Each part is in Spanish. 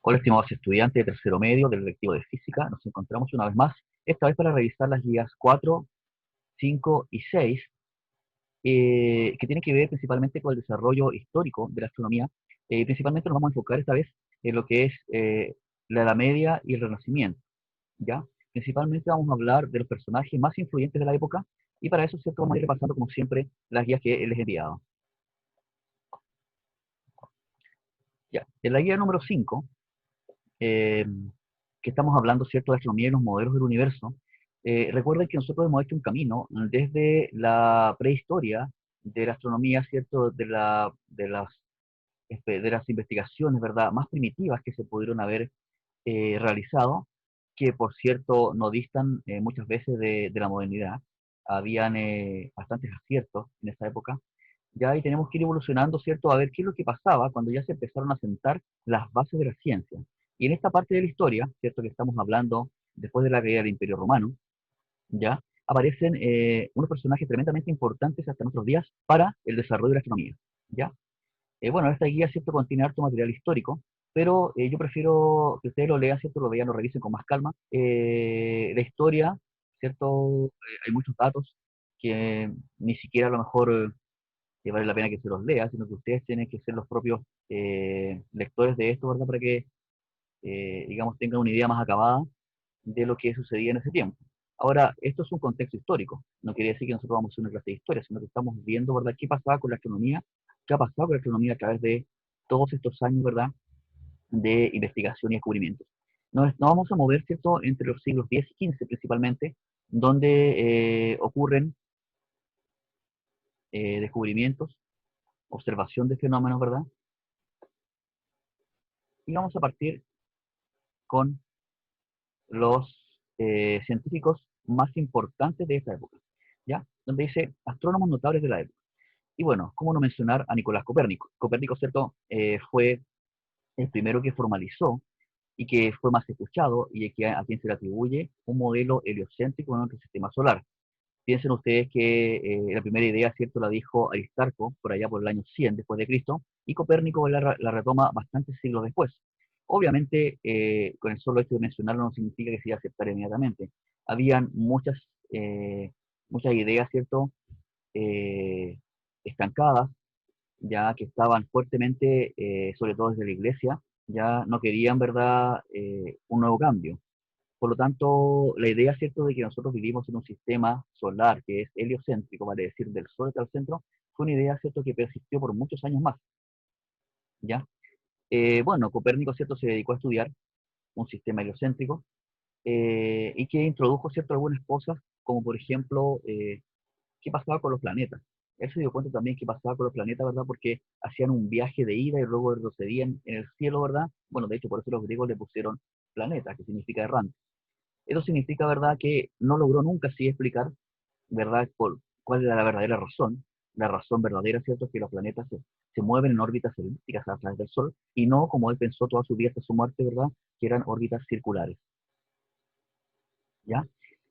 Hola, estimados estudiantes de tercero medio del lectivo de física. Nos encontramos una vez más, esta vez para revisar las guías 4, 5 y 6, que tienen que ver principalmente con el desarrollo histórico de la astronomía. Principalmente nos vamos a enfocar esta vez en lo que es la Edad Media y el Renacimiento, ¿ya? Principalmente vamos a hablar de los personajes más influyentes de la época, y para eso, ¿cierto?, vamos a ir repasando, como siempre, las guías que les he enviado. Ya. En la guía número 5, eh, que estamos hablando, ¿cierto?, de astronomía y los modelos del universo. Recuerden que nosotros hemos hecho un camino desde la prehistoria de la astronomía, ¿cierto?, de las investigaciones, ¿verdad?, más primitivas que se pudieron haber realizado, que por cierto no distan muchas veces de la modernidad. Habían bastantes aciertos en esa época. Ya ahí tenemos que ir evolucionando, ¿cierto? A ver qué es lo que pasaba cuando ya se empezaron a sentar las bases de la ciencia. Y en esta parte de la historia, ¿cierto?, que estamos hablando después de la caída del Imperio Romano, ya aparecen unos personajes tremendamente importantes hasta nuestros días para el desarrollo de la astronomía, ¿ya? Bueno, esta guía, ¿cierto?, contiene harto material histórico, pero yo prefiero que ustedes lo lean, ¿cierto?, lo vean, lo revisen con más calma. La historia, ¿cierto? Hay muchos datos que ni siquiera a lo mejor vale la pena que se los lea, sino que ustedes tienen que ser los propios lectores de esto, ¿verdad? Para que, digamos, tengan una idea más acabada de lo que sucedía en ese tiempo. Ahora, esto es un contexto histórico. No quiere decir que nosotros vamos a hacer una clase de historia, sino que estamos viendo, ¿verdad?, qué pasaba con la astronomía, qué ha pasado con la astronomía a través de todos estos años, ¿verdad?, de investigación y descubrimientos. Nos vamos a mover, ¿cierto?, entre los siglos X y XV principalmente, donde ocurren descubrimientos, observación de fenómenos, ¿verdad? Y vamos a partir con los científicos más importantes de esta época, ¿ya? Donde dice astrónomos notables de la época. Y bueno, ¿cómo no mencionar a Nicolás Copérnico? Copérnico, ¿cierto?, fue el primero que formalizó y que fue más escuchado, y a quien se le atribuye un modelo heliocéntrico en nuestro sistema solar. Piensen ustedes que la primera idea, ¿cierto?, la dijo Aristarco por allá por el año 100 después de Cristo, y Copérnico la retoma bastantes siglos después. Obviamente, con el solo hecho de mencionarlo no significa que se iba a aceptar inmediatamente. Habían eh, muchas ideas, ¿cierto?, eh, estancadas, ya que estaban fuertemente, sobre todo desde la iglesia, ya no querían, ¿verdad?, un nuevo cambio. Por lo tanto, la idea, ¿cierto?, de que nosotros vivimos en un sistema solar que es heliocéntrico, vale decir, del Sol hasta el centro, fue una idea, ¿cierto?, que persistió por muchos años más, ¿ya? Bueno, Copérnico, ¿cierto?, se dedicó a estudiar un sistema heliocéntrico, y que introdujo, ¿cierto?, algunas cosas, como por ejemplo, qué pasaba con los planetas. Él se dio cuenta también qué pasaba con los planetas, ¿verdad? Porque hacían un viaje de ida y luego retrocedían en el cielo, ¿verdad? Bueno, de hecho, por eso los griegos le pusieron planeta, que significa errante. Eso significa, ¿verdad?, que no logró nunca así explicar, ¿verdad?, cuál era la razón verdadera, ¿cierto?, que los planetas se mueven en órbitas elípticas a través del Sol, y no como él pensó toda su vida hasta su muerte, ¿verdad?, que eran órbitas circulares, ¿ya?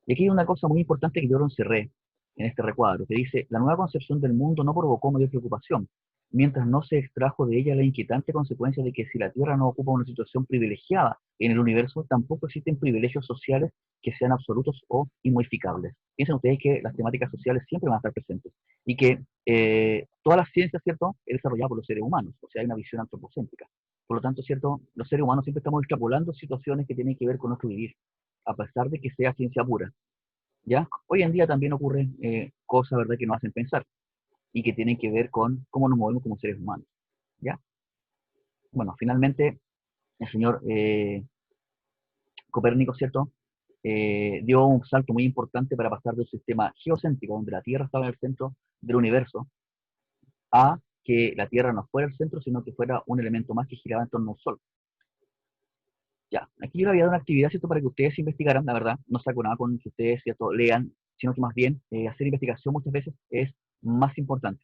Y aquí hay una cosa muy importante que yo lo encerré en este recuadro, que dice: la nueva concepción del mundo no provocó mayor preocupación, mientras no se extrajo de ella la inquietante consecuencia de que si la Tierra no ocupa una situación privilegiada en el universo, tampoco existen privilegios sociales que sean absolutos o inmodificables. Piensen ustedes que las temáticas sociales siempre van a estar presentes, y que toda la ciencia, ¿cierto?, es desarrollada por los seres humanos, o sea, hay una visión antropocéntrica. Por lo tanto, ¿cierto?, los seres humanos siempre estamos extrapolando situaciones que tienen que ver con nuestro vivir, a pesar de que sea ciencia pura, ¿ya? Hoy en día también ocurren cosas, ¿verdad?, que nos hacen pensar y que tienen que ver con cómo nos movemos como seres humanos, ¿ya? Bueno, finalmente, el señor Copérnico, ¿cierto?, dio un salto muy importante para pasar de un sistema geocéntrico, donde la Tierra estaba en el centro del universo, a que la Tierra no fuera el centro, sino que fuera un elemento más que giraba en torno a un Sol. Ya, aquí yo le había dado una actividad, ¿cierto?, para que ustedes investigaran. La verdad, no saco nada con que ustedes, ¿cierto?, lean, sino que más bien hacer investigación muchas veces es más importante.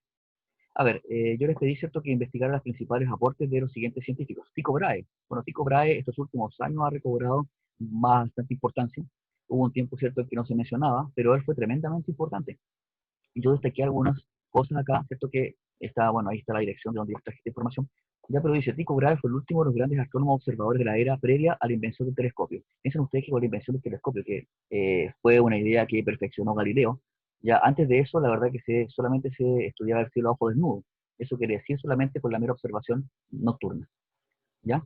A ver, yo les pedí, ¿cierto?, que investigaran los principales aportes de los siguientes científicos. Tycho Brahe. Bueno, Tycho Brahe estos últimos años ha recobrado bastante importancia. Hubo un tiempo, ¿cierto?, en que no se mencionaba, pero él fue tremendamente importante. Y yo destaqué algunas cosas acá, ¿cierto?, que está, bueno, ahí está la dirección de donde yo traje esta información, Ya, pero dice, Tycho Brahe fue el último de los grandes astrónomos observadores de la era previa a la invención del telescopio. Piensen ustedes que con la invención del telescopio, que fue una idea que perfeccionó Galileo, ya antes de eso, la verdad que solamente se estudiaba el cielo a ojo desnudo. Eso quiere decir solamente con la mera observación nocturna, ¿ya?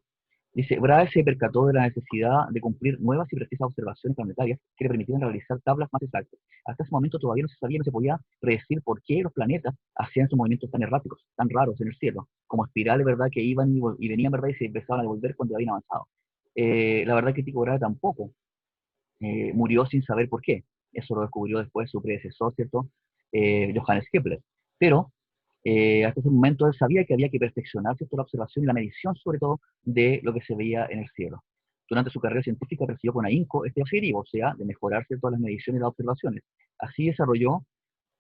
Dice, Brahe se percató de la necesidad de cumplir nuevas y precisas observaciones planetarias que le permitieran realizar tablas más exactas. Hasta ese momento todavía no se sabía, no se podía predecir por qué los planetas hacían sus movimientos tan erráticos, tan raros en el cielo, como espirales, ¿verdad?, que iban y venían, ¿verdad?, y se empezaban a devolver cuando habían avanzado. La verdad que Tycho Brahe tampoco murió sin saber por qué. Eso lo descubrió después su predecesor, ¿cierto? Johannes Kepler. Pero hasta ese momento él sabía que había que perfeccionar, ¿cierto?, la observación y la medición, sobre todo, de lo que se veía en el cielo. Durante su carrera científica persiguió con ahínco este objetivo, o sea, de mejorar, ¿cierto?, las mediciones y las observaciones. Así desarrolló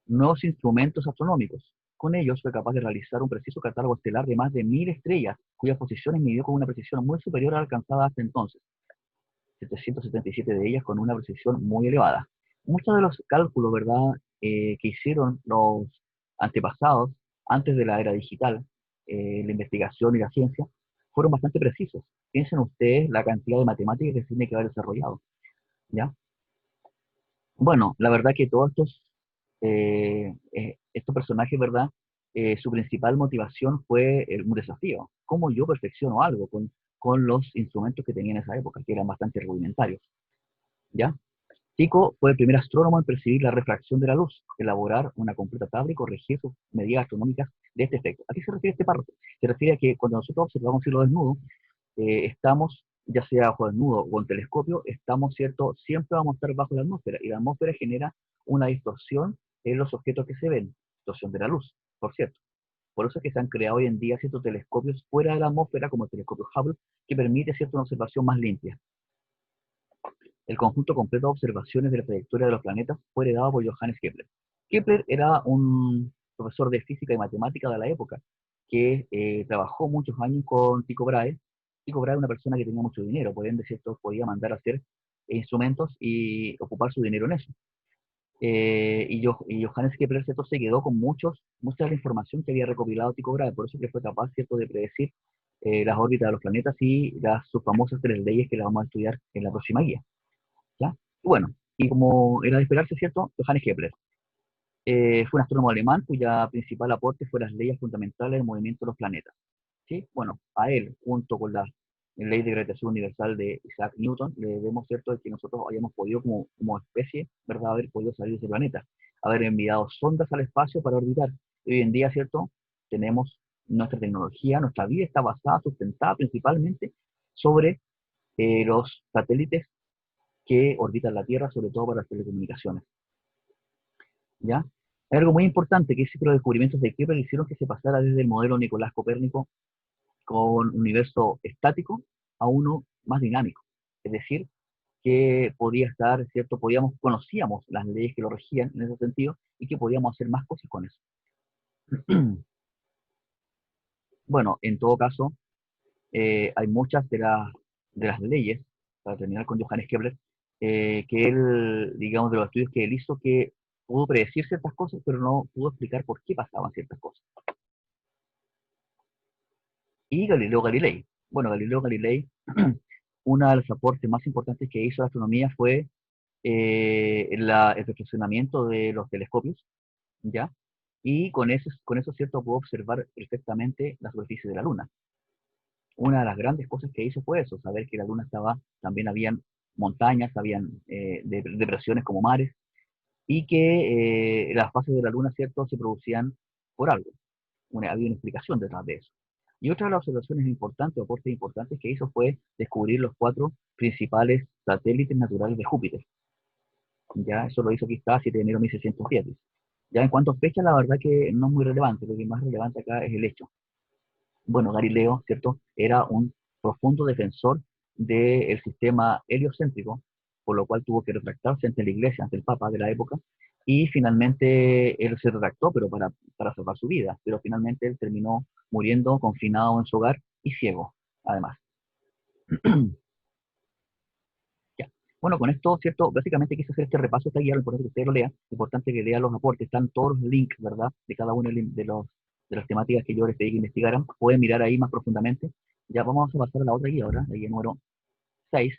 nuevos instrumentos astronómicos. Con ellos fue capaz de realizar un preciso catálogo estelar de más de 1000 estrellas, cuyas posiciones midió con una precisión muy superior a la alcanzada hasta entonces. 777 de ellas con una precisión muy elevada. Muchos de los cálculos, ¿verdad?, que hicieron los antepasados antes de la era digital, la investigación y la ciencia, fueron bastante precisos. Piensen ustedes la cantidad de matemáticas que se tiene que haber desarrollado, ¿ya? Bueno, la verdad que todos estos personajes, ¿verdad? Su principal motivación fue un desafío. ¿Cómo yo perfecciono algo con los instrumentos que tenía en esa época, que eran bastante rudimentarios? ¿Ya? Tycho fue el primer astrónomo en percibir la refracción de la luz, elaborar una completa tabla y corregir sus medidas astronómicas de este efecto. ¿A qué se refiere este párrafo? Se refiere a que cuando nosotros observamos cielo desnudo, estamos, ya sea bajo desnudo o en telescopio, estamos, ¿cierto? Siempre vamos a estar bajo la atmósfera, y la atmósfera genera una distorsión en los objetos que se ven, distorsión de la luz, por cierto. Por eso es que se han creado hoy en día ciertos telescopios fuera de la atmósfera, como el telescopio Hubble, que permite, ¿cierto?, una observación más limpia. El conjunto completo de observaciones de la trayectoria de los planetas fue heredado por Johannes Kepler. Kepler era un profesor de física y matemática de la época, que trabajó muchos años con Tycho Brahe. Tycho Brahe era una persona que tenía mucho dinero, por ende, ¿cierto?, podía mandar a hacer instrumentos y ocupar su dinero en eso. Y Johannes Kepler, ¿cierto?, se quedó con mucha de la información que había recopilado Tycho Brahe, por eso que fue capaz, ¿cierto?, de predecir las órbitas de los planetas y sus famosas tres leyes que las vamos a estudiar en la próxima guía. ¿Ya? Y bueno, y como era de esperarse, ¿cierto? Johannes Kepler. Fue un astrónomo alemán cuya principal aporte fue las leyes fundamentales del movimiento de los planetas. ¿Sí? Bueno, a él, junto con la ley de gravitación universal de Isaac Newton, le debemos, ¿cierto?, que nosotros hayamos podido, como especie, ¿verdad?, haber podido salir de ese planeta, haber enviado sondas al espacio para orbitar. Y hoy en día, ¿cierto?, tenemos nuestra tecnología, nuestra vida está basada, sustentada principalmente sobre los satélites que orbitan la Tierra, sobre todo para las telecomunicaciones, ¿ya? Hay algo muy importante, que es que los descubrimientos de Kepler hicieron que se pasara desde el modelo Nicolás Copérnico con un universo estático a uno más dinámico. Es decir, que podía estar, ¿cierto? Conocíamos las leyes que lo regían en ese sentido y que podíamos hacer más cosas con eso. Bueno, en todo caso, hay muchas de las leyes, para terminar con Johannes Kepler, que él, digamos, de los estudios que él hizo, que pudo predecir ciertas cosas, pero no pudo explicar por qué pasaban ciertas cosas. Y Galileo Galilei. Bueno, Galileo Galilei, uno de los aportes más importantes que hizo a la astronomía fue el perfeccionamiento de los telescopios, ¿ya? Y con eso, ¿cierto?, pudo observar perfectamente la superficie de la Luna. Una de las grandes cosas que hizo fue eso, saber que la Luna también habían montañas, habían depresiones como mares, y que las fases de la Luna, ¿cierto?, se producían por algo. Había una explicación detrás de eso. Y otra de las observaciones importantes, o aportes importantes que hizo, fue descubrir los 4 principales satélites naturales de Júpiter. Ya eso lo hizo quizás 7 de enero de 1610. Ya en cuanto a fecha, la verdad que no es muy relevante, lo que es más relevante acá es el hecho. Bueno, Galileo, ¿cierto?, era un profundo defensor del sistema heliocéntrico, por lo cual tuvo que retractarse ante la iglesia, ante el papa de la época, y finalmente él se retractó, pero para salvar su vida, pero finalmente él terminó muriendo confinado en su hogar y ciego, además. Ya. Bueno, con esto, ¿cierto? Básicamente quise hacer este repaso, esta guía, lo importante que usted lo lea, lo importante que lea los aportes, están todos los links, ¿verdad?, de cada uno de los de las temáticas que yo les pedí que investigaran, pueden mirar ahí más profundamente. Ya vamos a pasar a la otra guía ahora, la guía número 6.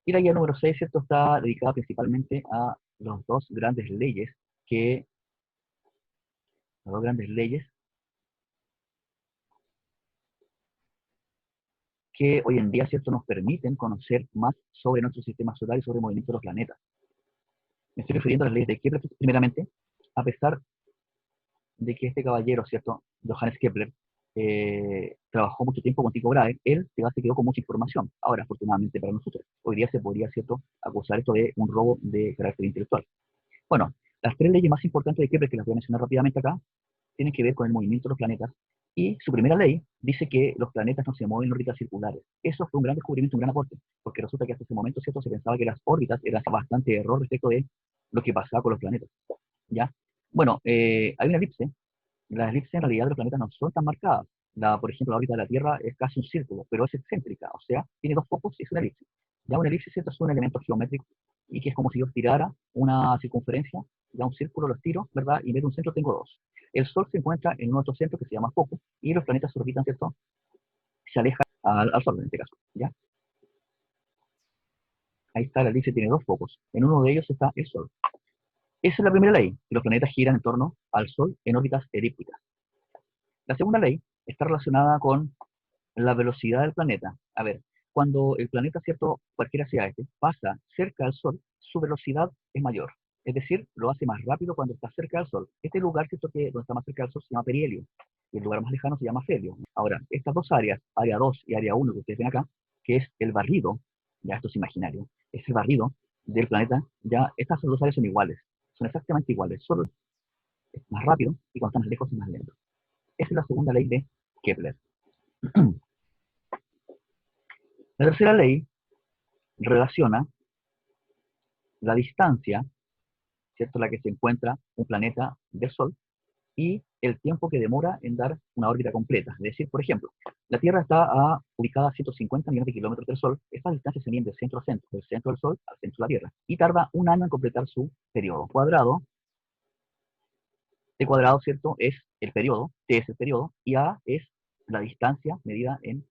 Y la guía número 6, ¿cierto?, está dedicada principalmente a las dos grandes leyes que, las dos grandes leyes que hoy en día, ¿cierto?, nos permiten conocer más sobre nuestro sistema solar y sobre el movimiento de los planetas. Me estoy refiriendo a las leyes de Kepler, primeramente, a pesar de que este caballero, ¿cierto?, Johannes Kepler, trabajó mucho tiempo con Tycho Brahe, él se quedó con mucha información. Ahora, afortunadamente para nosotros, hoy día se podría, ¿cierto?, acusar esto de un robo de carácter intelectual. Bueno, las tres leyes más importantes de Kepler, que las voy a mencionar rápidamente acá, tienen que ver con el movimiento de los planetas. Y su primera ley dice que los planetas no se mueven en órbitas circulares. Eso fue un gran descubrimiento, un gran aporte, porque resulta que hasta ese momento, ¿cierto?, se pensaba que las órbitas eran bastante error respecto de lo que pasaba con los planetas. ¿Ya? Bueno, hay una elipse. Las elipses en realidad de los planetas no son tan marcadas. Por ejemplo, la órbita de la Tierra es casi un círculo, pero es excéntrica, o sea, tiene dos focos y es una elipse. Ya una elipse, ¿cierto?, es un elemento geométrico y que es como si yo tirara una circunferencia, ya un círculo lo estiro, ¿verdad? Y en vez de un centro tengo dos. El Sol se encuentra en un otro centro que se llama foco y los planetas se orbitan, ¿cierto?, se alejan al Sol en este caso, ¿ya? Ahí está, la elipse tiene dos focos. En uno de ellos está el Sol. Esa es la primera ley, que los planetas giran en torno al Sol en órbitas elípticas. La segunda ley está relacionada con la velocidad del planeta. A ver, cuando el planeta, ¿cierto?, cualquiera sea este, pasa cerca del Sol, su velocidad es mayor. Es decir, lo hace más rápido cuando está cerca del Sol. Este lugar, ¿cierto?, que donde está más cerca del Sol se llama perihelio. Y el lugar más lejano se llama Felio. Ahora, estas dos áreas, área 2 y área 1 que ustedes ven acá, que es el barrido, ya esto es imaginario, ese barrido del planeta, ya estas dos áreas son iguales, son exactamente iguales, solo es más rápido y cuando está más lejos es más lento. Esa es la segunda ley de Kepler. La tercera ley relaciona la distancia, ¿cierto?, la que se encuentra un planeta del Sol y el tiempo que demora en dar una órbita completa. Es decir, por ejemplo, la Tierra está ubicada a 150 millones de kilómetros del Sol. Esta distancia se mide de centro a centro, del centro del Sol al centro de la Tierra, y tarda un año en completar su periodo cuadrado. T cuadrado, ¿cierto?, es el periodo, T es el periodo, y A es la distancia medida en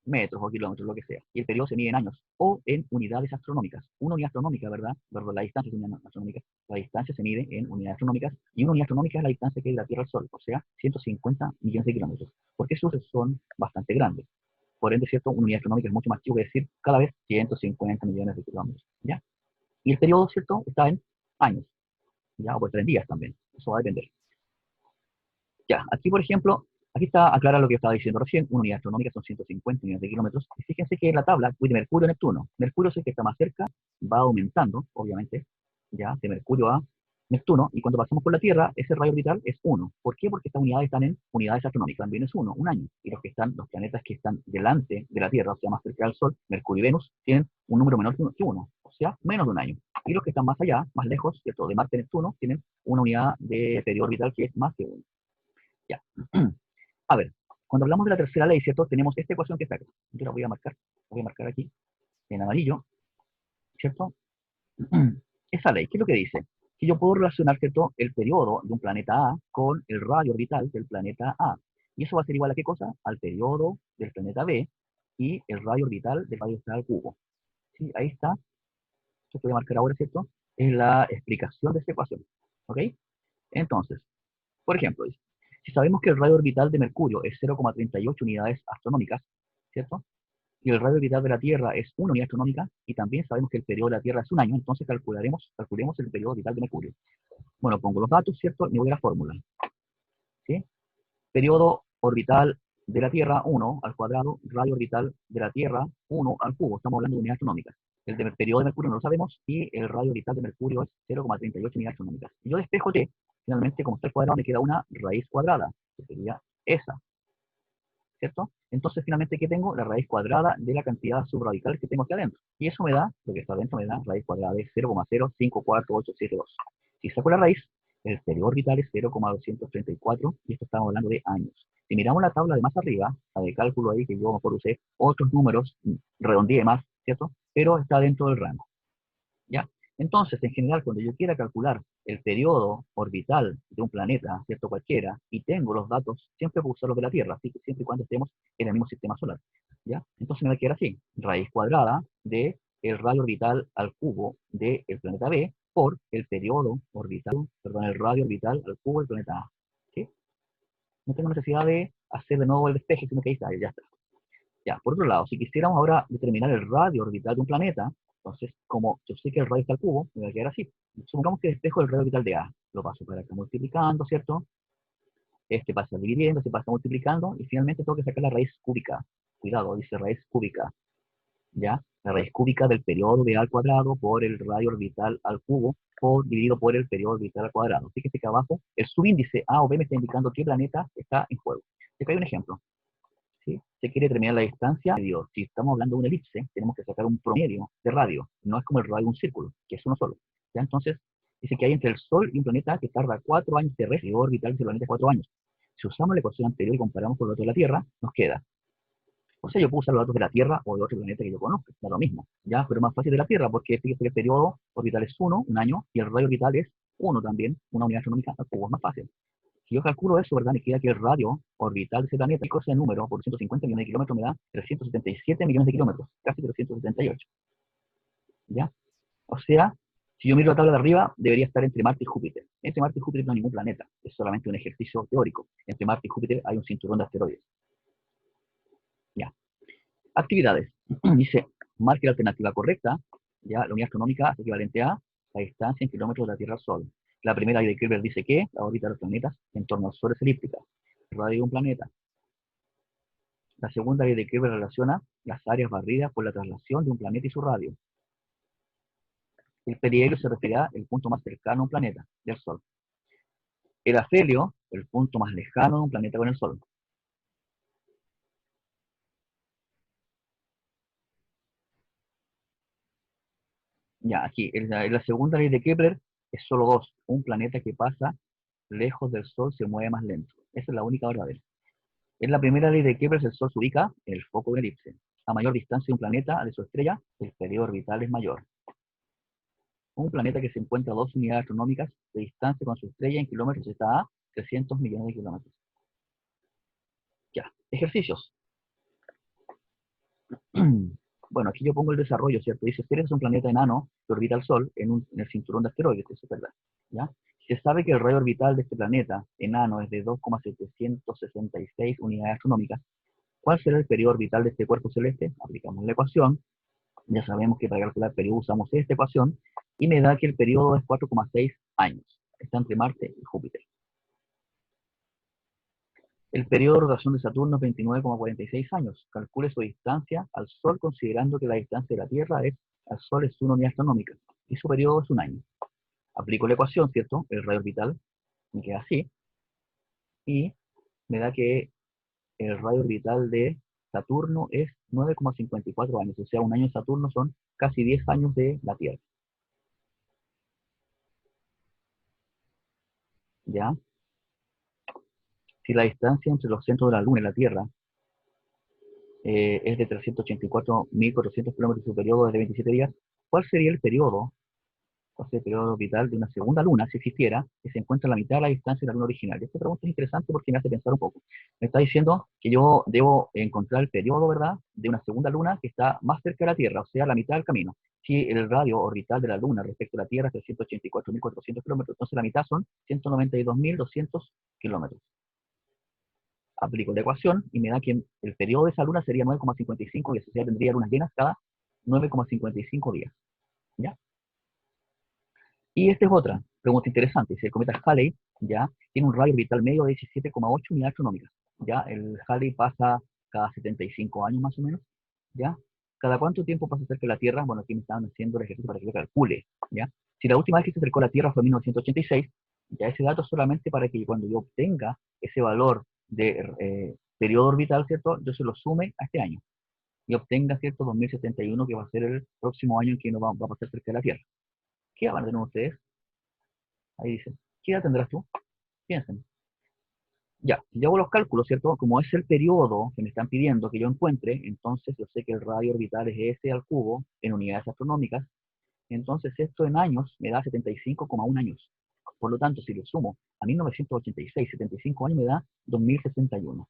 metros o kilómetros, lo que sea. Y el periodo se mide en años o en unidades astronómicas. Una unidad astronómica, ¿verdad? Perdón, la distancia es una unidad astronómica. La distancia se mide en unidades astronómicas y una unidad astronómica es la distancia que hay de la Tierra al Sol, o sea, 150 millones de kilómetros. Porque esos son bastante grandes. Por ende, ¿cierto?, una unidad astronómica es mucho más chico que decir cada vez 150 millones de kilómetros. ¿Ya? Y el periodo, ¿cierto?, está en años. ¿Ya? O puede estar en días también. Eso va a depender. Ya, aquí por ejemplo, aquí está aclara lo que yo estaba diciendo recién, una unidad astronómica son 150 millones de kilómetros, y fíjense que en la tabla de Mercurio y Neptuno, Mercurio es el que está más cerca, va aumentando, obviamente, ya, de Mercurio a Neptuno, y cuando pasamos por la Tierra, ese radio orbital es 1. ¿Por qué? Porque estas unidades están en unidades astronómicas, también es 1, un año, y los planetas que están delante de la Tierra, o sea, más cerca del Sol, Mercurio y Venus, tienen un número menor que 1, o sea, menos de un año. Y los que están más allá, más lejos, ¿cierto?, de Marte y Neptuno, tienen una unidad de periodo orbital que es más que 1. Ya. A ver, cuando hablamos de la tercera ley, ¿cierto?, tenemos esta ecuación que está acá. Yo la voy a marcar aquí, en amarillo, ¿cierto? Esa ley, ¿qué es lo que dice? Que yo puedo relacionar, ¿cierto?, el periodo de un planeta A con el radio orbital del planeta A. Y eso va a ser igual a qué cosa? Al periodo del planeta B y el radio orbital del radio orbital al cubo. ¿Sí? Ahí está. Esto que voy a marcar ahora, ¿cierto? Es la explicación de esta ecuación. ¿Ok? Entonces, por ejemplo, dice, si sabemos que el radio orbital de Mercurio es 0,38 unidades astronómicas, ¿cierto? Y el radio orbital de la Tierra es 1 unidad astronómica, y también sabemos que el periodo de la Tierra es un año, entonces calculemos el periodo orbital de Mercurio. Bueno, pongo los datos, ¿cierto? Y voy a la fórmula. ¿Sí? Periodo orbital de la Tierra, 1 al cuadrado, radio orbital de la Tierra, 1 al cubo. Estamos hablando de unidades astronómicas. El del periodo de Mercurio no lo sabemos, y el radio orbital de Mercurio es 0,38 unidades astronómicas. Y yo despejo T, finalmente, como está el cuadrado, me queda una raíz cuadrada, que sería esa, ¿cierto? Entonces, finalmente, ¿qué tengo? La raíz cuadrada de la cantidad subradicales que tengo aquí adentro. Y eso me da, lo que está adentro me da raíz cuadrada de 0,054872. Si saco la raíz, el periodo orbital es 0,234, y esto estamos hablando de años. Si miramos la tabla de más arriba, la de cálculo ahí, que yo mejor usé otros números, redondeé más, ¿cierto? Pero está dentro del rango. ¿Ya? Entonces, en general, cuando yo quiera calcular el periodo orbital de un planeta, ¿cierto? Cualquiera, y tengo los datos, siempre puedo usar los de la Tierra, así que siempre y cuando estemos en el mismo sistema solar, ¿ya? Entonces me va a quedar así, raíz cuadrada de el radio orbital al cubo del planeta B por el periodo orbital, perdón, el radio orbital al cubo del planeta A, ¿sí? No tengo necesidad de hacer de nuevo el despeje, sino que ahí está, ya está. Ya, por otro lado, si quisiéramos ahora determinar el radio orbital de un planeta, entonces, como yo sé que el radio está al cubo, me va a quedar así. Supongamos que despejo el radio orbital de A. Lo paso para acá multiplicando, ¿cierto? Este pasa dividiendo, se pasa multiplicando, y finalmente tengo que sacar la raíz cúbica. Cuidado, dice raíz cúbica, ¿ya? La raíz cúbica del periodo de A al cuadrado por el radio orbital al cubo, dividido por el periodo orbital al cuadrado. Fíjese que abajo el subíndice A o B me está indicando qué planeta está en juego. Acá hay un ejemplo. ¿Sí? Se quiere determinar la distancia, si estamos hablando de una elipse, tenemos que sacar un promedio de radio, no es como el radio de un círculo, que es uno solo. ¿Ya? Entonces, dice que hay entre el Sol y un planeta que tarda 4 años terrestre, orbital de ese planeta 4 años. Si usamos la ecuación anterior y comparamos con los datos de la Tierra, nos queda. O sea, yo puedo usar los datos de la Tierra o de otro planeta que yo conozco, da lo mismo, ¿ya? Pero más fácil de la Tierra, porque fíjese que el periodo orbital es 1, un año, y el radio orbital es 1 también, una unidad astronómica, al cubo es más fácil. Si yo calculo eso, ¿verdad? Me queda que el radio orbital de ese planeta, y ese número por 150 millones de kilómetros me da 377 millones de kilómetros, casi 378. ¿Ya? O sea, si yo miro la tabla de arriba, debería estar entre Marte y Júpiter. Entre Marte y Júpiter no hay ningún planeta, es solamente un ejercicio teórico. Entre Marte y Júpiter hay un cinturón de asteroides. ¿Ya? Actividades. Dice, marque la alternativa correcta, ya, la unidad astronómica es equivalente a la distancia en kilómetros de la Tierra al Sol. La primera ley de Kepler dice que la órbita de los planetas en torno al Sol es elíptica. El radio de un planeta. La segunda ley de Kepler relaciona las áreas barridas por la traslación de un planeta y su radio. El perihelio se refiere al punto más cercano a un planeta, del Sol. El afelio, el punto más lejano de un planeta con el Sol. Ya, aquí, en la segunda ley de Kepler es solo dos. Un planeta que pasa lejos del Sol se mueve más lento. Esa es la única verdadera. En la primera ley de Kepler, el Sol se ubica en el foco de una elipse. A mayor distancia de un planeta de su estrella, el periodo orbital es mayor. Un planeta que se encuentra a 2 unidades astronómicas de distancia con su estrella en kilómetros está a 300 millones de kilómetros. Ya, ejercicios. Bueno, aquí yo pongo el desarrollo, ¿cierto? Dice, Ceres es un planeta enano que orbita al Sol en el cinturón de asteroides, eso es verdad. ¿Ya? Se sabe que el radio orbital de este planeta enano es de 2,766 unidades astronómicas. ¿Cuál será el periodo orbital de este cuerpo celeste? Aplicamos la ecuación. Ya sabemos que para calcular el periodo usamos esta ecuación y me da que el periodo es 4,6 años. Está entre Marte y Júpiter. El periodo de rotación de Saturno es 29,46 años. Calcule su distancia al Sol considerando que la distancia de la Tierra al Sol es una unidad astronómica y su periodo es un año. Aplico la ecuación, ¿cierto? El radio orbital me queda así y me da que el radio orbital de Saturno es 9,54 años. O sea, un año de Saturno son casi 10 años de la Tierra. ¿Ya? Si la distancia entre los centros de la Luna y la Tierra es de 384.400 kilómetros y su periodo es de 27 días, ¿cuál sería el periodo, o sea, el periodo orbital de una segunda luna, si existiera, que se encuentra a la mitad de la distancia de la luna original? Y esta pregunta es interesante porque me hace pensar un poco. Me está diciendo que yo debo encontrar el periodo, ¿verdad?, de una segunda luna que está más cerca de la Tierra, o sea, a la mitad del camino. Si el radio orbital de la Luna respecto a la Tierra es de 184.400 kilómetros, entonces la mitad son 192.200 kilómetros. Aplico la ecuación y me da que el periodo de esa luna sería 9,55 días, o sea, tendría lunas llenas cada 9,55 días. ¿Ya? Y esta es otra pregunta interesante. Si el cometa Halley ya tiene un radio orbital medio de 17,8 unidades astronómicas. ¿Ya? El Halley pasa cada 75 años más o menos. ¿Ya? ¿Cada cuánto tiempo pasa cerca de la Tierra? Bueno, aquí me estaban haciendo el ejercicio para que yo calcule. ¿Ya? Si la última vez que se acercó a la Tierra fue en 1986, ya ese dato es solamente para que cuando yo obtenga ese valor de periodo orbital, ¿cierto? Yo se lo sume a este año y obtenga, ¿cierto? 2071, que va a ser el próximo año en que nos va a pasar cerca de la Tierra. ¿Qué van a tener ustedes? Ahí dicen, ¿qué edad tendrás tú? Piensen. Ya, si yo hago los cálculos, ¿cierto? Como es el periodo que me están pidiendo que yo encuentre, entonces yo sé que el radio orbital es S al cubo en unidades astronómicas, Entonces esto en años me da 75,1 años. Por lo tanto, si le sumo a 1986, 75 años me da 2061.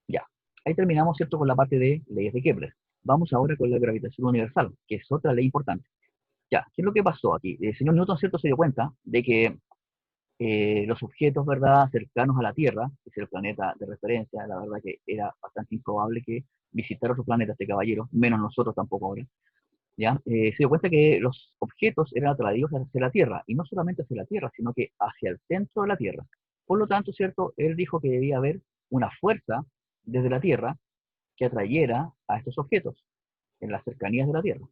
Ya, ahí terminamos, ¿cierto?, con la parte de leyes de Kepler. Vamos ahora con la gravitación universal, que es otra ley importante. Ya, ¿qué es lo que pasó aquí? El señor Newton, ¿cierto?, se dio cuenta de que los objetos, ¿verdad?, cercanos a la Tierra, que es el planeta de referencia, la verdad que era bastante improbable que visitara otro planeta este caballero, menos nosotros tampoco ahora, ¿ya? Se dio cuenta que los objetos eran atraídos hacia la Tierra, y no solamente hacia la Tierra, sino que hacia el centro de la Tierra. Por lo tanto, ¿cierto?, él dijo que debía haber una fuerza desde la Tierra que atrayera a estos objetos en las cercanías de la Tierra,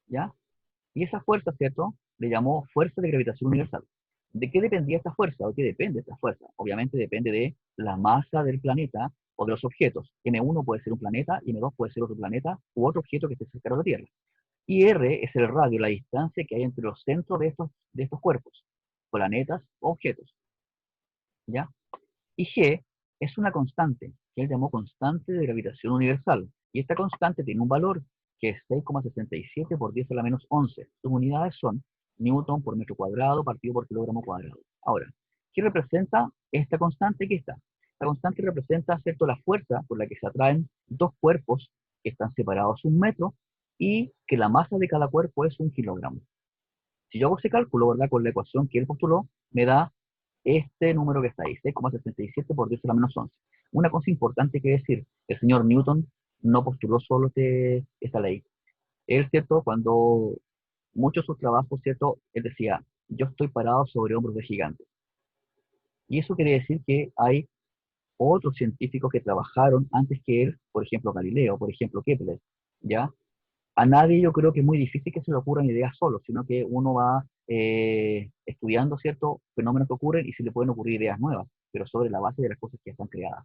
¿ya? Y esa fuerza, ¿cierto?, le llamó fuerza de gravitación universal. ¿De qué dependía esta fuerza o qué depende esta fuerza? Obviamente depende de la masa del planeta o de los objetos. M1 puede ser un planeta y M2 puede ser otro planeta u otro objeto que esté cercano a la Tierra. Y R es el radio, la distancia que hay entre los centros de estos cuerpos, planetas o objetos, ¿ya? Y G es una constante, que él llamó constante de gravitación universal. Y esta constante tiene un valor que es 6,67 por 10 a la menos 11. Sus unidades son newton por metro cuadrado partido por kilogramo cuadrado. Ahora, ¿qué representa esta constante que está? La constante representa, ¿cierto?, la fuerza por la que se atraen dos cuerpos que están separados 1 metro y que la masa de cada cuerpo es 1 kilogramo. Si yo hago ese cálculo, ¿verdad?, con la ecuación que él postuló, me da este número que está ahí, 6,67 por 10 a la menos 11. Una cosa importante que decir, el señor Newton no postuló solo esta ley. Él, ¿cierto?, cuando muchos de sus trabajos, ¿cierto?, él decía, yo estoy parado sobre hombros de gigantes. Y eso quiere decir que hay otros científicos que trabajaron antes que él, por ejemplo Galileo, por ejemplo Kepler, ¿ya? A nadie yo creo que es muy difícil que se le ocurran ideas solo, sino que uno va estudiando ciertos fenómenos que ocurren y se le pueden ocurrir ideas nuevas, pero sobre la base de las cosas que ya están creadas.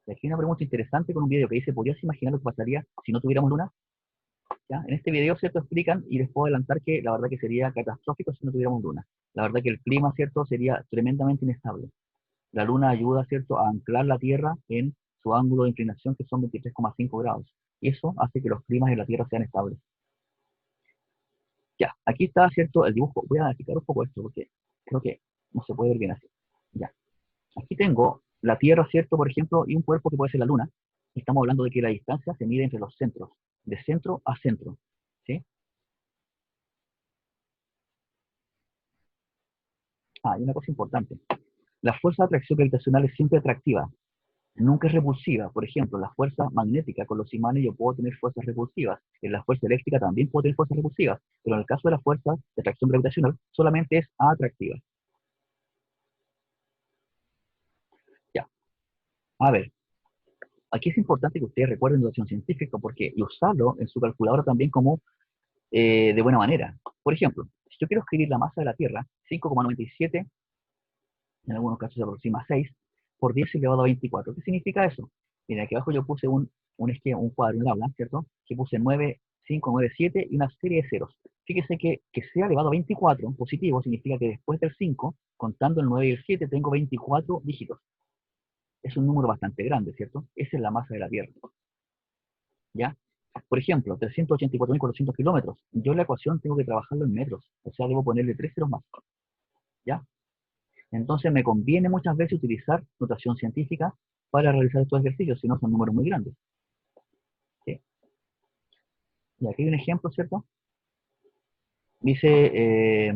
Y aquí hay una pregunta interesante con un video que dice, ¿podrías imaginar lo que pasaría si no tuviéramos luna? ¿Ya? En este video, ¿cierto?, explican y les puedo adelantar que la verdad que sería catastrófico si no tuviéramos luna. La verdad que el clima, ¿cierto?, sería tremendamente inestable. La luna ayuda, ¿cierto?, a anclar la Tierra en su ángulo de inclinación, que son 23,5 grados. Y eso hace que los climas de la Tierra sean estables. Ya, aquí está, ¿cierto?, el dibujo. Voy a quitar un poco esto porque creo que no se puede ver bien así. Ya, aquí tengo la Tierra, ¿cierto?, por ejemplo, y un cuerpo que puede ser la Luna. Y estamos hablando de que la distancia se mide entre los centros, de centro a centro. ¿Sí? Ah, y una cosa importante. La fuerza de atracción gravitacional es siempre atractiva, nunca es repulsiva. Por ejemplo, la fuerza magnética con los imanes yo puedo tener fuerzas repulsivas. En la fuerza eléctrica también puedo tener fuerzas repulsivas. Pero en el caso de la fuerza de atracción gravitacional solamente es atractiva. Ya, a ver. Aquí es importante que ustedes recuerden notación científica porque y usarlo en su calculadora también como de buena manera. Por ejemplo, si yo quiero escribir la masa de la Tierra, 5,97, en algunos casos se aproxima a 6, por 10 elevado a 24. ¿Qué significa eso? Mira, aquí abajo yo puse un cuadro, un tabla, ¿cierto? Que puse 9, 5, 9, 7 y una serie de ceros. Fíjese que sea elevado a 24 positivo significa que después del 5, contando el 9 y el 7, tengo 24 dígitos. Es un número bastante grande, ¿cierto? Esa es la masa de la Tierra. ¿Ya? Por ejemplo, 384.400 kilómetros. Yo la ecuación tengo que trabajarlo en metros, o sea, debo ponerle 3 ceros más. ¿Ya? Entonces me conviene muchas veces utilizar notación científica para realizar estos ejercicios, si no son números muy grandes. ¿Sí? Y aquí hay un ejemplo, ¿cierto? Dice,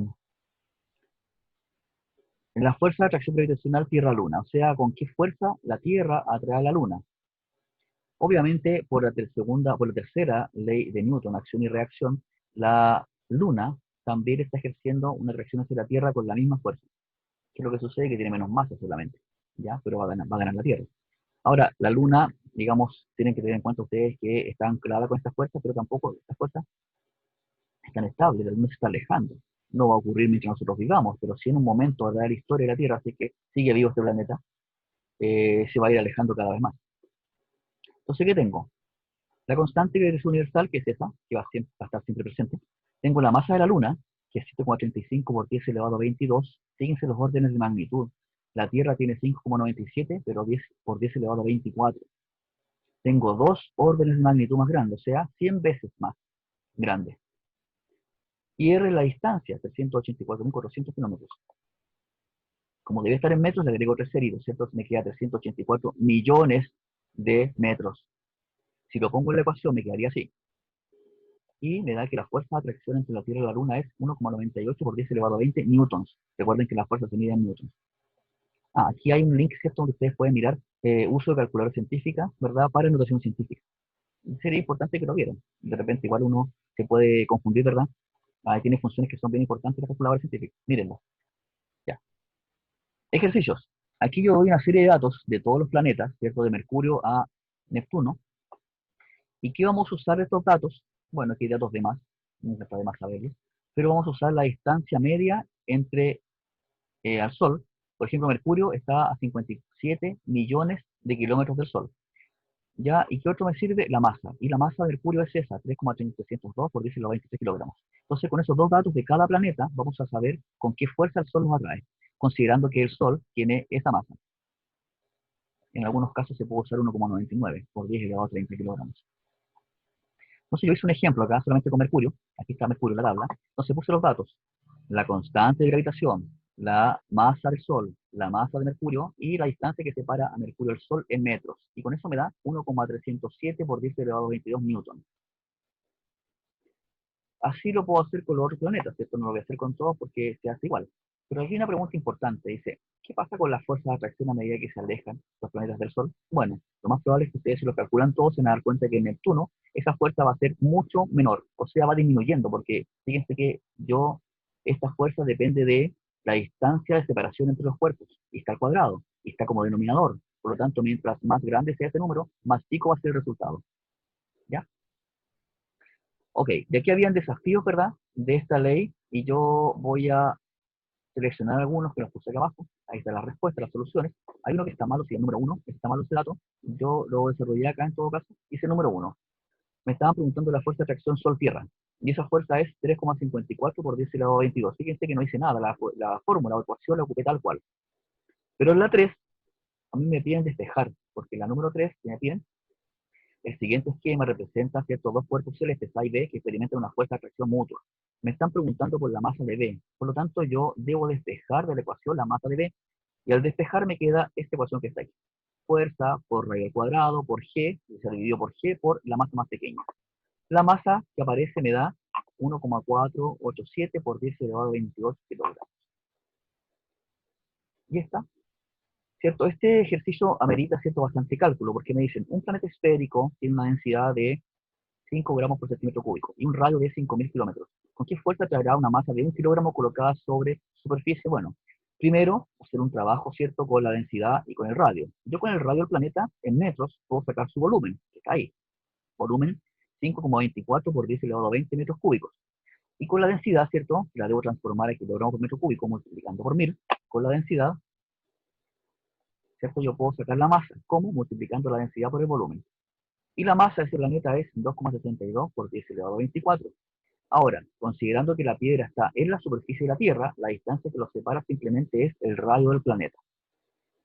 la fuerza de atracción gravitacional Tierra-Luna, o sea, con qué fuerza la Tierra atrae a la Luna. Obviamente, por la tercera ley de Newton, acción y reacción, la Luna también está ejerciendo una reacción hacia la Tierra con la misma fuerza. ¿Qué es lo que sucede? Que tiene menos masa solamente, ¿ya? Pero va a ganar la Tierra. Ahora, la Luna, digamos, tienen que tener en cuenta ustedes que está anclada con esta fuerza, pero tampoco esta fuerza es tan estable, la Luna se está alejando. No va a ocurrir mientras nosotros vivamos, pero si en un momento de la historia de la Tierra, así que sigue vivo este planeta, se va a ir alejando cada vez más. Entonces, ¿qué tengo? La constante que es universal, que es esa, que va a estar siempre presente. Tengo la masa de la Luna, que es 7,35 por 10 elevado a 22. Fíjense los órdenes de magnitud. La Tierra tiene 5,97, pero 10 por 10 elevado a 24. tengo 2 órdenes de magnitud más grandes, o sea, 100 veces más grande. Y R es la distancia, 384.400 kilómetros. Como debe estar en metros, le agrego 3 ceros, ¿cierto? Me queda 384 millones de metros. Si lo pongo en la ecuación, me quedaría así. Y me da que la fuerza de atracción entre la Tierra y la Luna es 1,98 por 10 elevado a 20 newtons. Recuerden que la fuerza se mide en newtons. Aquí hay un link, ¿cierto?, donde ustedes pueden mirar uso de calculadora científica, ¿verdad?, para notación científica. Sería importante que lo vieran. De repente igual uno se puede confundir, ¿verdad? Ahí tiene funciones que son bien importantes la calculadora científica. Mírenlo. Ya. Ejercicios. Aquí yo doy una serie de datos de todos los planetas, ¿cierto?, de Mercurio a Neptuno. ¿Y qué vamos a usar estos datos? Bueno, aquí hay datos de más, no está de más saberlos, pero vamos a usar la distancia media entre al Sol. Por ejemplo, Mercurio está a 57 millones de kilómetros del Sol. ¿Ya? ¿Y qué otro me sirve? La masa. Y la masa de Mercurio es esa, 3,302 por 10 a la 23 kilogramos. Entonces, con esos dos datos de cada planeta, vamos a saber con qué fuerza el Sol nos atrae, considerando que el Sol tiene esa masa. En algunos casos se puede usar 1,99 por 10 elevado a 30 kilogramos. Entonces yo hice un ejemplo acá solamente con Mercurio. Aquí está Mercurio en la tabla. Entonces puse los datos. La constante de gravitación, la masa del Sol, la masa de Mercurio y la distancia que separa a Mercurio del Sol en metros. Y con eso me da 1,307 por 10 elevado a 22 newton. Así lo puedo hacer con los otros planetas, ¿cierto? No lo voy a hacer con todos porque se hace igual. Pero aquí hay una pregunta importante, dice, ¿qué pasa con las fuerzas de atracción a medida que se alejan los planetas del Sol? Bueno, lo más probable es que ustedes, si lo calculan todos, se van a dar cuenta que en Neptuno esa fuerza va a ser mucho menor, o sea, va disminuyendo, porque fíjense que esta fuerza depende de la distancia de separación entre los cuerpos, y está al cuadrado, y está como denominador. Por lo tanto, mientras más grande sea ese número, más chico va a ser el resultado. ¿Ya? Ok, de aquí habían desafíos, ¿verdad?, de esta ley, y yo voy a seleccionar algunos que los puse acá abajo. Ahí está la respuesta, las soluciones. Hay uno que está malo, si el número 1, está malo ese dato. Yo lo desarrollé acá en todo caso. Hice el número 1. Me estaban preguntando la fuerza de atracción Sol-Tierra. Y esa fuerza es 3,54 por 10 elevado a 22. Fíjense que no hice nada, la fórmula o ecuación la ocupé tal cual. Pero en la 3, a mí me piden despejar, porque la número 3, que me piden, el siguiente esquema representa ciertos dos cuerpos celestes A y B que experimentan una fuerza de atracción mutua. Me están preguntando por la masa de B. Por lo tanto, yo debo despejar de la ecuación la masa de B. Y al despejar me queda esta ecuación que está aquí. Fuerza por raíz al cuadrado, por G, que se dividió por G, por la masa más pequeña. La masa que aparece me da 1,487 por 10 elevado a 22 kilogramos. Y esta, ¿cierto? Este ejercicio amerita, ¿cierto?, bastante cálculo, porque me dicen, un planeta esférico tiene una densidad de 5 gramos por centímetro cúbico y un radio de 5.000 kilómetros. ¿Con qué fuerza traerá una masa de 1 kilogramo colocada sobre superficie? Bueno, primero, hacer un trabajo, ¿cierto?, con la densidad y con el radio. Yo con el radio del planeta, en metros, puedo sacar su volumen, que está ahí. Volumen 5,24 por 10 elevado a 20 metros cúbicos. Y con la densidad, ¿cierto?, la debo transformar a kilogramos por metro cúbico multiplicando por 1000. Con la densidad, ¿cierto?, yo puedo sacar la masa. ¿Cómo? Multiplicando la densidad por el volumen. Y la masa de ese planeta es 2,72 por 10 elevado a 24. Ahora, considerando que la piedra está en la superficie de la Tierra, la distancia que los separa simplemente es el radio del planeta.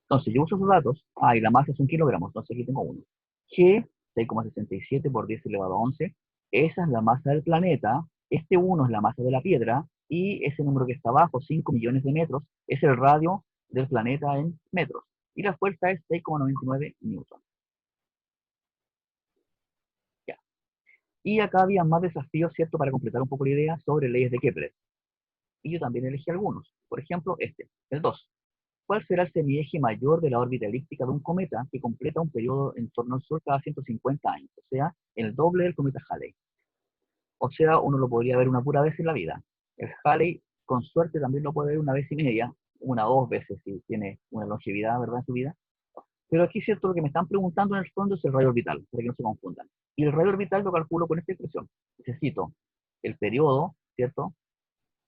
Entonces, yo uso esos datos. Y la masa es 1 kilogramo, entonces aquí tengo 1. G, 6,67 por 10 elevado a 11. Esa es la masa del planeta. Este 1 es la masa de la piedra. Y ese número que está abajo, 5 millones de metros, es el radio del planeta en metros. Y la fuerza es 6,99 newton. Ya. Y acá había más desafíos, ¿cierto?, para completar un poco la idea sobre leyes de Kepler. Y yo también elegí algunos. Por ejemplo, el 2. ¿Cuál será el semieje mayor de la órbita elíptica de un cometa que completa un periodo en torno al Sol cada 150 años? O sea, el doble del cometa Halley. O sea, uno lo podría ver una pura vez en la vida. El Halley, con suerte, también lo puede ver una vez y media, una o dos veces si tiene una longevidad, ¿verdad?, en su vida. Pero aquí, cierto, lo que me están preguntando en el fondo es el radio orbital, para que no se confundan. Y el radio orbital lo calculo con esta expresión. Necesito el periodo, ¿cierto?,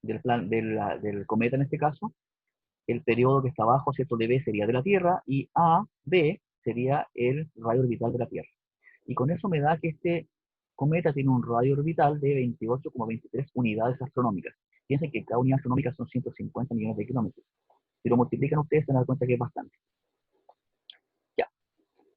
del cometa en este caso. El periodo que está abajo, ¿cierto?, de B sería de la Tierra, y B sería el radio orbital de la Tierra. Y con eso me da que este cometa tiene un radio orbital de 28,23 unidades astronómicas. Piensen que cada unidad astronómica son 150 millones de kilómetros. Si lo multiplican ustedes se dan cuenta que es bastante. Ya.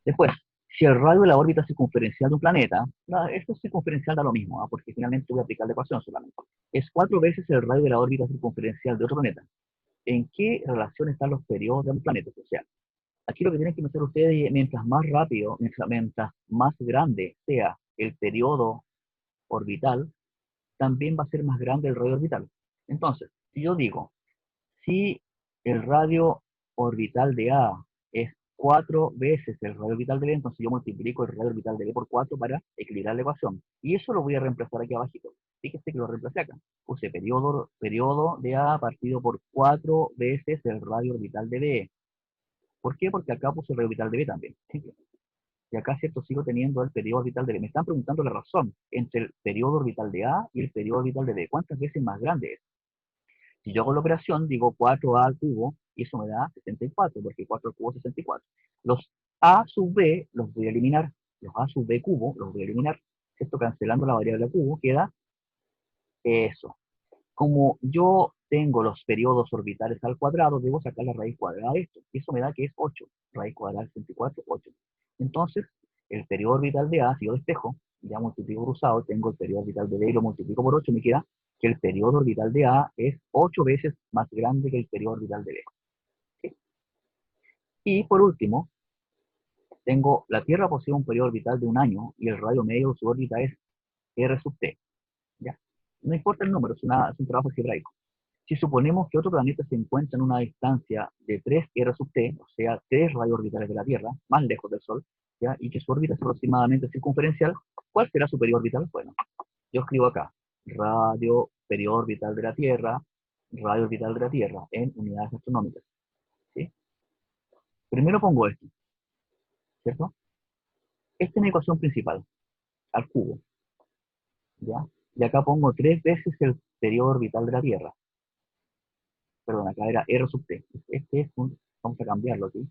Después, Si el radio de la órbita circunferencial de un planeta, esto circunferencial da lo mismo, porque finalmente voy a aplicar la ecuación solamente, es 4 veces el radio de la órbita circunferencial de otro planeta. ¿En qué relación están los periodos de un planeta? O sea, aquí lo que tienen que pensar ustedes es, mientras más rápido, mientras más grande sea el periodo orbital, también va a ser más grande el radio orbital. Entonces, si yo digo, si el radio orbital de A es 4 veces el radio orbital de B, entonces yo multiplico el radio orbital de B por 4 para equilibrar la ecuación. Y eso lo voy a reemplazar aquí abajito. Fíjese que lo reemplacé acá. Puse periodo de A partido por 4 veces el radio orbital de B. ¿Por qué? Porque acá puse el radio orbital de B también. ¿Sí? Y acá, ¿cierto? Sigo teniendo el periodo orbital de B. Me están preguntando la razón entre el periodo orbital de A y el periodo orbital de B. ¿Cuántas veces más grande es? Si yo hago la operación, digo 4A al cubo, y eso me da 64, porque 4 al cubo es 64. Los A sub B los voy a eliminar. Los A sub B cubo los voy a eliminar. Esto cancelando la variable a cubo, queda eso. Como yo tengo los periodos orbitales al cuadrado, debo sacar la raíz cuadrada de esto. Y eso me da que es 8. Raíz cuadrada de 64, 8. Entonces, el periodo orbital de A, si yo despejo, ya multiplico cruzado, tengo el periodo orbital de B y lo multiplico por 8, me queda que el periodo orbital de A es 8 veces más grande que el periodo orbital de B. ¿Sí? Y por último, tengo la Tierra posee un periodo orbital de un año y el radio medio de su órbita es R sub T. ¿Ya? No importa el número, es un trabajo algebraico. Si suponemos que otro planeta se encuentra en una distancia de 3 R sub T, o sea, 3 radioorbitales de la Tierra, más lejos del Sol, ¿ya? Y que su órbita es aproximadamente circunferencial, ¿cuál será su periodo orbital? Bueno, yo escribo acá, periodo orbital de la Tierra, radio orbital de la Tierra, en unidades astronómicas. ¿Sí? Primero pongo esto, ¿cierto? Esta es mi ecuación principal, al cubo, ¿ya? Y acá pongo 3 veces el periodo orbital de la Tierra. Perdón, acá era R sub T. Este es vamos a cambiarlo aquí,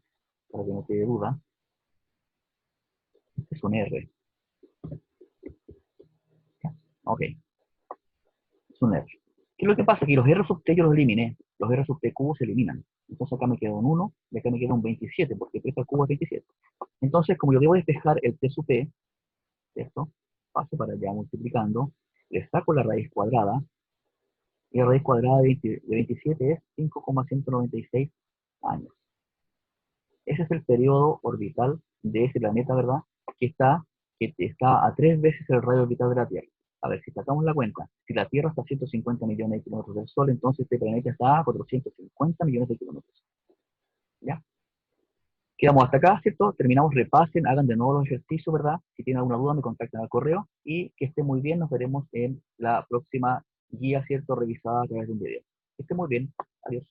para que no quede duda. Este es un R. ¿Ya? Ok, es un R. ¿Qué es lo que pasa? Que los R sub T yo los eliminé. Los R sub T cubos se eliminan. Entonces acá me queda un 1 y acá me queda un 27, porque 3 al cubo es 27. Entonces, como yo debo despejar el T sub P, ¿cierto? Paso para allá multiplicando, le saco la raíz cuadrada, y la raíz cuadrada de 27 es 5,196 años. Ese es el periodo orbital de ese planeta, ¿verdad? Que está a 3 veces el radio orbital de la Tierra. A ver, si sacamos la cuenta, si la Tierra está a 150 millones de kilómetros del Sol, entonces este planeta está a 450 millones de kilómetros. ¿Ya? Quedamos hasta acá, ¿cierto? Terminamos, repasen, hagan de nuevo los ejercicios, ¿verdad? Si tienen alguna duda, me contactan al correo. Y que esté muy bien, nos veremos en la próxima guía, ¿cierto? Revisada a través de un video. Que esté muy bien. Adiós.